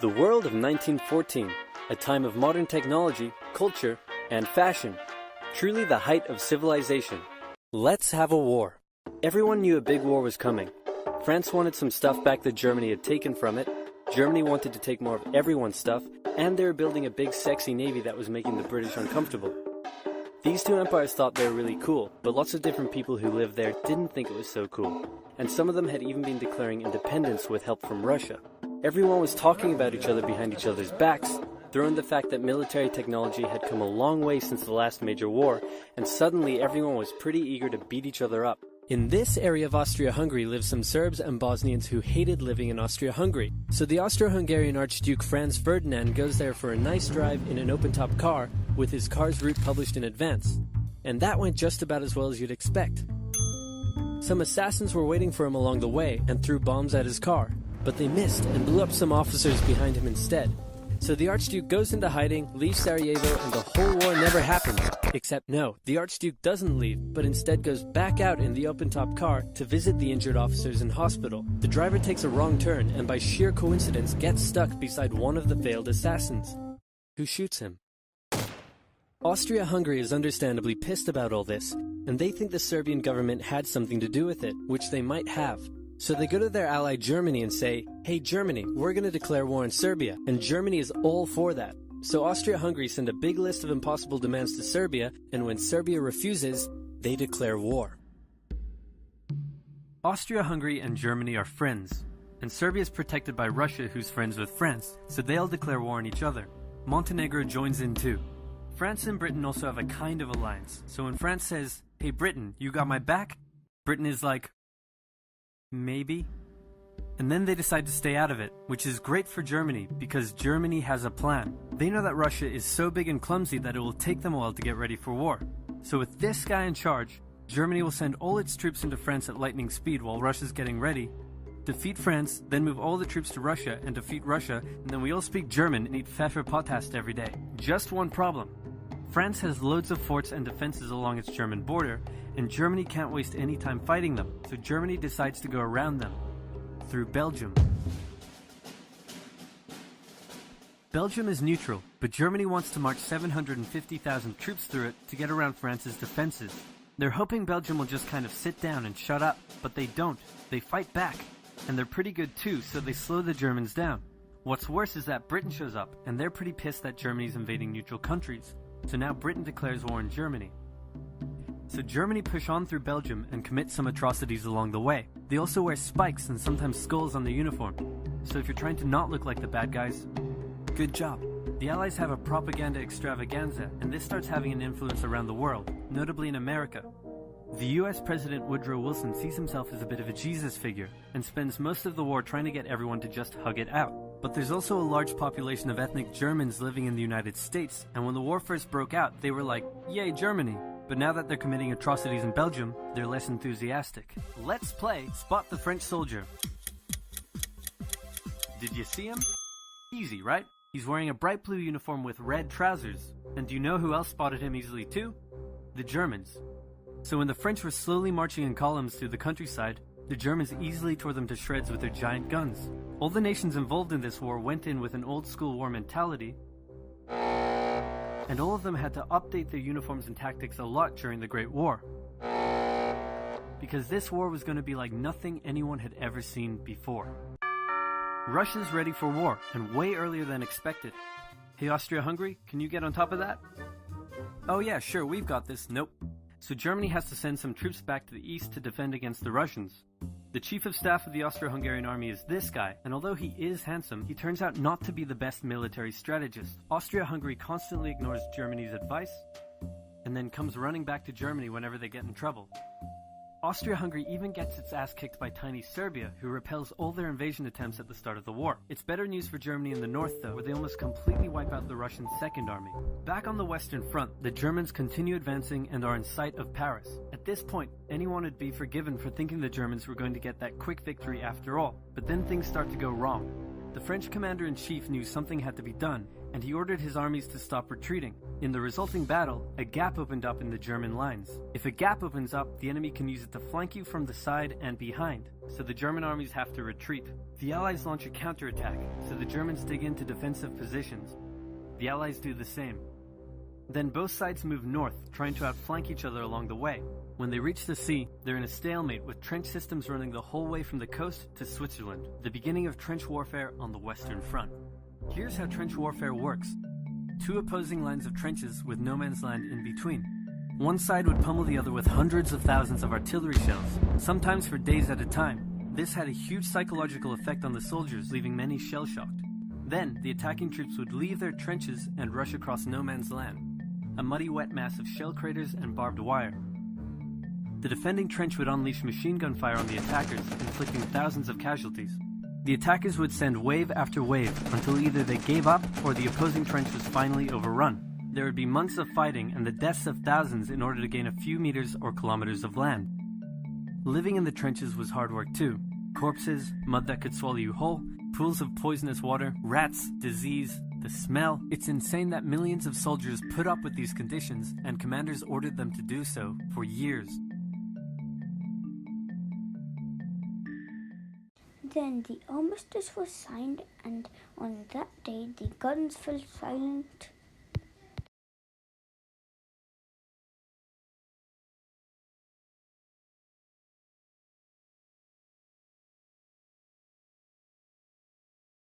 The world of 1914, a time of modern technology, culture, and fashion. Truly the height of civilization. Let's have a war. Everyone knew a big war was coming. France wanted some stuff back that Germany had taken from it. Germany wanted to take more of everyone's stuff, and they were building a big sexy navy that was making the British uncomfortable. These two empires thought they were really cool, but lots of different people who lived there didn't think it was so cool. And some of them had even been declaring independence with help from Russia. Everyone was talking about each other behind each other's backs, throwing the fact that military technology had come a long way since the last major war, and suddenly everyone was pretty eager to beat each other up. In this area of Austria-Hungary lived some Serbs and Bosnians who hated living in Austria-Hungary. So the Austro-Hungarian Archduke Franz Ferdinand goes there for a nice drive in an open-top car with his car's route published in advance. And that went just about as well as you'd expect. Some assassins were waiting for him along the way and threw bombs at his car, but they missed and blew up some officers behind him instead. So the Archduke goes into hiding, leaves Sarajevo, and the whole war never happens. Except no, the Archduke doesn't leave, but instead goes back out in the open-top car to visit the injured officers in hospital. The driver takes a wrong turn and by sheer coincidence gets stuck beside one of the failed assassins, who shoots him. Austria-Hungary is understandably pissed about all this, and they think the Serbian government had something to do with it, which they might have. So they go to their ally Germany and say, "Hey Germany, we're going to declare war on Serbia," and Germany is all for that. So Austria-Hungary send a big list of impossible demands to Serbia, and when Serbia refuses, they declare war. Austria-Hungary and Germany are friends, and Serbia is protected by Russia, who's friends with France, so they'll declare war on each other. Montenegro joins in too. France and Britain also have a kind of alliance, so when France says, "Hey Britain, you got my back?" Britain is like, maybe. And then they decide to stay out of it, which is great for Germany because Germany has a plan. They know that Russia is so big and clumsy that it will take them a while to get ready for war. So with this guy in charge, Germany will send all its troops into France at lightning speed while Russia's getting ready, defeat France, then move all the troops to Russia and defeat Russia, and then we all speak German and eat Pfefferpottast every day. Just one problem. France has loads of forts and defenses along its German border, and Germany can't waste any time fighting them, so Germany decides to go around them, through Belgium. Belgium is neutral, but Germany wants to march 750,000 troops through it to get around France's defenses. They're hoping Belgium will just kind of sit down and shut up, but they don't. They fight back, and they're pretty good too, so they slow the Germans down. What's worse is that Britain shows up, and they're pretty pissed that Germany's invading neutral countries. So now Britain declares war on Germany. So Germany push on through Belgium and commit some atrocities along the way. They also wear spikes and sometimes skulls on the uniform. So if you're trying to not look like the bad guys, good job. The Allies have a propaganda extravaganza, and this starts having an influence around the world, notably in America. The US President Woodrow Wilson sees himself as a bit of a Jesus figure, and spends most of the war trying to get everyone to just hug it out. But there's also a large population of ethnic Germans living in the United States, and when the war first broke out, they were like, "Yay, Germany!" But now that they're committing atrocities in Belgium, they're less enthusiastic. Let's play Spot the French Soldier. Did you see him? Easy, right? He's wearing a bright blue uniform with red trousers. And do you know who else spotted him easily too? The Germans. So when the French were slowly marching in columns through the countryside, the Germans easily tore them to shreds with their giant guns. All the nations involved in this war went in with an old-school war mentality, and all of them had to update their uniforms and tactics a lot during the Great War. Because this war was going to be like nothing anyone had ever seen before. Russia's ready for war, and way earlier than expected. Hey Austria-Hungary, can you get on top of that? Oh yeah, sure, we've got this. Nope. So Germany has to send some troops back to the east to defend against the Russians. The chief of staff of the Austro-Hungarian army is this guy, and although he is handsome, he turns out not to be the best military strategist. Austria-Hungary constantly ignores Germany's advice, and then comes running back to Germany whenever they get in trouble. Austria-Hungary even gets its ass kicked by tiny Serbia, who repels all their invasion attempts at the start of the war. It's better news for Germany in the north though, where they almost completely wipe out the Russian Second Army. Back on the Western Front, the Germans continue advancing and are in sight of Paris. At this point, anyone would be forgiven for thinking the Germans were going to get that quick victory after all, but then things start to go wrong. The French commander-in-chief knew something had to be done, and he ordered his armies to stop retreating. In the resulting battle, a gap opened up in the German lines. If a gap opens up, the enemy can use it to flank you from the side and behind, so the German armies have to retreat. The Allies launch a counterattack, so the Germans dig into defensive positions. The Allies do the same. Then both sides move north, trying to outflank each other along the way. When they reach the sea, they're in a stalemate with trench systems running the whole way from the coast to Switzerland, the beginning of trench warfare on the Western Front. Here's how trench warfare works. Two opposing lines of trenches with no man's land in between. One side would pummel the other with hundreds of thousands of artillery shells, sometimes for days at a time. This had a huge psychological effect on the soldiers, leaving many shell-shocked. Then, the attacking troops would leave their trenches and rush across no man's land, a muddy wet mass of shell craters and barbed wire. The defending trench would unleash machine gun fire on the attackers, inflicting thousands of casualties. The attackers would send wave after wave until either they gave up or the opposing trench was finally overrun. There would be months of fighting and the deaths of thousands in order to gain a few meters or kilometers of land. Living in the trenches was hard work too. Corpses, mud that could swallow you whole, pools of poisonous water, rats, disease, the smell. It's insane that millions of soldiers put up with these conditions, and commanders ordered them to do so for years. Then the armistice was signed, and on that day the guns fell silent